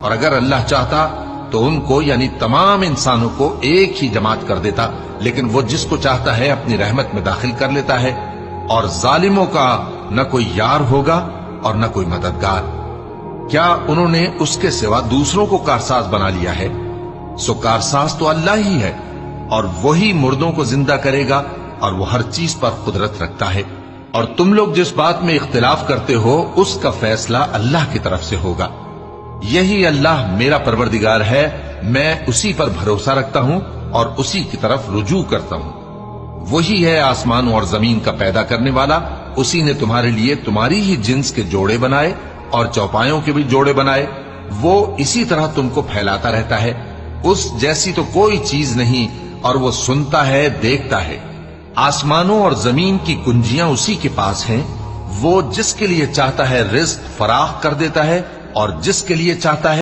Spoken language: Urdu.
اور اگر اللہ چاہتا تو ان کو یعنی تمام انسانوں کو ایک ہی جماعت کر دیتا، لیکن وہ جس کو چاہتا ہے اپنی رحمت میں داخل کر لیتا ہے، اور ظالموں کا نہ کوئی یار ہوگا اور نہ کوئی مددگار۔ کیا انہوں نے اس کے سوا دوسروں کو کارساز بنا لیا ہے؟ سو کارساز تو اللہ ہی ہے، اور وہی مردوں کو زندہ کرے گا، اور وہ ہر چیز پر قدرت رکھتا ہے۔ اور تم لوگ جس بات میں اختلاف کرتے ہو اس کا فیصلہ اللہ کی طرف سے ہوگا۔ یہی اللہ میرا پروردگار ہے، میں اسی پر بھروسہ رکھتا ہوں اور اسی کی طرف رجوع کرتا ہوں۔ وہی ہے آسمانوں اور زمین کا پیدا کرنے والا، اسی نے تمہارے لیے تمہاری ہی جنس کے جوڑے بنائے اور چوپایوں کے بھی جوڑے بنائے۔ وہ اسی طرح تم کو پھیلاتا رہتا ہے، اس جیسی تو کوئی چیز نہیں، اور وہ سنتا ہے، دیکھتا ہے۔ آسمانوں اور زمین کی کنجیاں اسی کے پاس ہیں، وہ جس کے لیے چاہتا ہے رزق فراخ کر دیتا ہے اور جس کے لیے چاہتا ہے